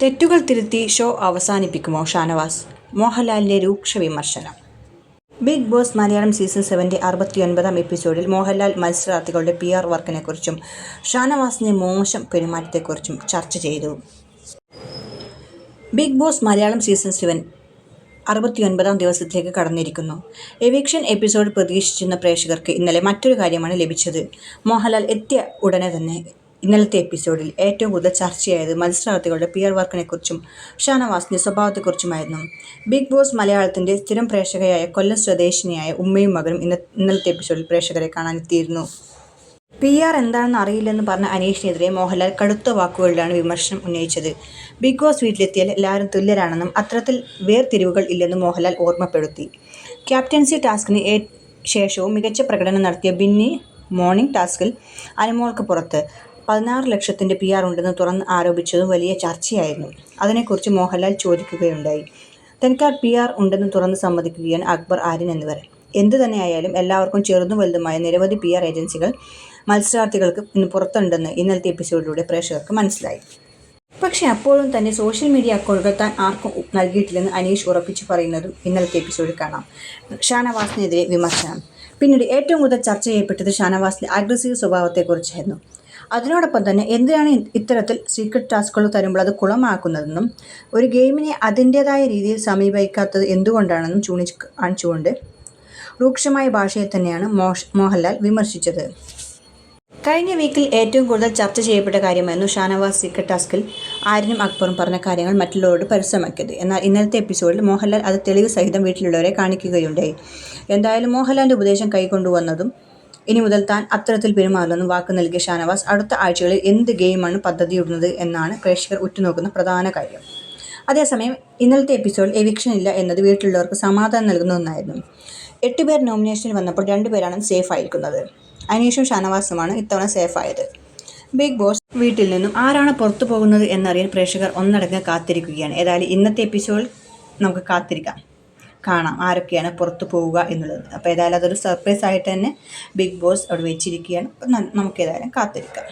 തെറ്റുകൾ തിരുത്തി ഷോ അവസാനിപ്പിക്കുമോ ഷാനവാസ്? മോഹൻലാലിന്റെ രൂക്ഷ വിമർശനം. ബിഗ് ബോസ് മലയാളം സീസൺ 7 69-ാം എപ്പിസോഡിൽ മോഹൻലാൽ മത്സരാർത്ഥികളുടെ PR വർക്കിനെക്കുറിച്ചും ഷാനവാസിന്റെ മോശം പെരുമാറ്റത്തെക്കുറിച്ചും ചർച്ച ചെയ്തു. ബിഗ് ബോസ് മലയാളം സീസൺ 7 69-ാം ദിവസത്തിലേക്ക് കടന്നിരിക്കുന്നു. എവിക്ഷൻ എപ്പിസോഡ് പ്രതീക്ഷിച്ചിരുന്ന പ്രേക്ഷകർക്ക് ഇന്നലെ മറ്റൊരു കാര്യമാണ് ലഭിച്ചത്. മോഹൻലാൽ എത്തിയ ഉടനെ തന്നെ ഇന്നലത്തെ എപ്പിസോഡിൽ ഏറ്റവും കൂടുതൽ ചർച്ചയായത് മത്സരാർത്ഥികളുടെ PR വർക്കിനെക്കുറിച്ചും ഷാനവാസിന്റെ സ്വഭാവത്തെക്കുറിച്ചുമായിരുന്നു. ബിഗ് ബോസ് മലയാളത്തിന്റെ സ്ഥിരം പ്രേക്ഷകയായ കൊല്ലം സ്വദേശിനിയായ ഉമ്മയും മകനും ഇന്നലത്തെ എപ്പിസോഡിൽ പ്രേക്ഷകരെ കാണാനെത്തിയിരുന്നു. PR എന്താണെന്ന് അറിയില്ലെന്ന് പറഞ്ഞ അനീഷിനെതിരെ മോഹൻലാൽ കടുത്ത വാക്കുകളിലാണ് വിമർശനം ഉന്നയിച്ചത്. ബിഗ് ബോസ് വീട്ടിലെത്തിയാൽ എല്ലാവരും തുല്യരാണെന്നും അത്തരത്തിൽ വേർതിരിവുകൾ ഇല്ലെന്നും മോഹൻലാൽ ഓർമ്മപ്പെടുത്തി. ക്യാപ്റ്റൻസി ടാസ്കിന് ശേഷവും മികച്ച പ്രകടനം നടത്തിയ ബിന്നി മോർണിംഗ് ടാസ്കിൽ അനുമോൾക്ക് പുറത്ത് 16 ലക്ഷത്തിന്റെ PR ഉണ്ടെന്ന് തുറന്ന് ആരോപിച്ചതും വലിയ ചർച്ചയായിരുന്നു. അതിനെക്കുറിച്ച് മോഹൻലാൽ ചോദിക്കുകയുണ്ടായി. തനിക്ക് PR ഉണ്ടെന്ന് തുറന്ന് സമ്മതിക്കുകയാണ് അക്ബർ, ആര്യൻ എന്നിവർ. എന്തു തന്നെയായാലും എല്ലാവർക്കും ചെറുതും വലുതുമായ നിരവധി PR ഏജൻസികൾ മത്സരാർത്ഥികൾക്ക് ഇന്ന് പുറത്തുണ്ടെന്ന് ഇന്നലത്തെ എപ്പിസോഡിലൂടെ പ്രേക്ഷകർക്ക് മനസ്സിലായി. പക്ഷേ അപ്പോഴും തന്റെ സോഷ്യൽ മീഡിയ അക്കൗണ്ടുകൾ താൻ ആർക്കും നൽകിയിട്ടില്ലെന്ന് അനീഷ് ഉറപ്പിച്ചു പറയുന്നതും ഇന്നലത്തെ എപ്പിസോഡിൽ കാണാം. ഷാനവാസിനെതിരെ വിമർശനം. പിന്നീട് ഏറ്റവും കൂടുതൽ ചർച്ച ചെയ്യപ്പെട്ടത് ഷാനവാസിന്റെ അഗ്രസീവ് സ്വഭാവത്തെക്കുറിച്ചായിരുന്നു. അതിനോടൊപ്പം തന്നെ എന്തിനാണ് ഇത്തരത്തിൽ സീക്രട്ട് ടാസ്കുകൾ തരുമ്പോൾ അത് കുളമാക്കുന്നതെന്നും ഒരു ഗെയിമിനെ അതിൻ്റേതായ രീതിയിൽ സമീപിക്കാത്തത് എന്തുകൊണ്ടാണെന്നും ചൂണ്ടിക്കാണിച്ചുകൊണ്ട് രൂക്ഷമായ ഭാഷയിൽ തന്നെയാണ് മോഹൻലാൽ വിമർശിച്ചത്. കഴിഞ്ഞ വീക്കിൽ ഏറ്റവും കൂടുതൽ ചർച്ച ചെയ്യപ്പെട്ട കാര്യമായിരുന്നു ഷാനവാസ് സീക്രട്ട് ടാസ്കിൽ ആര്യനും അക്ബറും പറഞ്ഞ കാര്യങ്ങൾ മറ്റുള്ളവരോട് പരസ്യമാക്കിയത്. എന്നാൽ ഇന്നലത്തെ എപ്പിസോഡിൽ മോഹൻലാൽ അത് തെളിവ് സഹിതം വീട്ടിലുള്ളവരെ കാണിക്കുകയുണ്ടായി. എന്തായാലും മോഹൻലാലിന്റെ ഉപദേശം കൈക്കൊണ്ടുവന്നതും ഇനി മുതൽ താൻ അത്തരത്തിൽ പെരുമാറില്ലെന്നും വാക്ക് നൽകിയ ഷാനവാസ് അടുത്ത ആഴ്ചകളിൽ എന്ത് ഗെയിമാണ് പദ്ധതിയിടുന്നത് എന്നാണ് പ്രേക്ഷകർ ഉറ്റുനോക്കുന്ന പ്രധാന കാര്യം. അതേസമയം ഇന്നലത്തെ എപ്പിസോഡിൽ എവിക്ഷൻ ഇല്ല എന്നത് വീട്ടിലുള്ളവർക്ക് സമാധാനം നൽകുന്ന ഒന്നായിരുന്നു. 8 പേർ നോമിനേഷനിൽ വന്നപ്പോൾ 2 പേരാണ് സേഫ് ആയിരിക്കുന്നത്. അനീഷും ഷാനവാസുമാണ് ഇത്തവണ സേഫായത്. ബിഗ് ബോസ് വീട്ടിൽ നിന്നും ആരാണ് പുറത്തു പോകുന്നത് എന്നറിയാൻ പ്രേക്ഷകർ ഒന്നടങ്കം കാത്തിരിക്കുകയാണ്. ഏതായാലും ഇന്നത്തെ എപ്പിസോഡിൽ നമുക്ക് കാണാം ആരൊക്കെയാണ് പുറത്തു പോവുക എന്നുള്ളത്. അപ്പോൾ ഏതായാലും അതൊരു സർപ്രൈസ് ആയിട്ട് തന്നെ ബിഗ് ബോസ് അവിടെ വെച്ചിരിക്കുകയാണ്. അപ്പം നമുക്ക് ഏതായാലും കാത്തിരിക്കാം.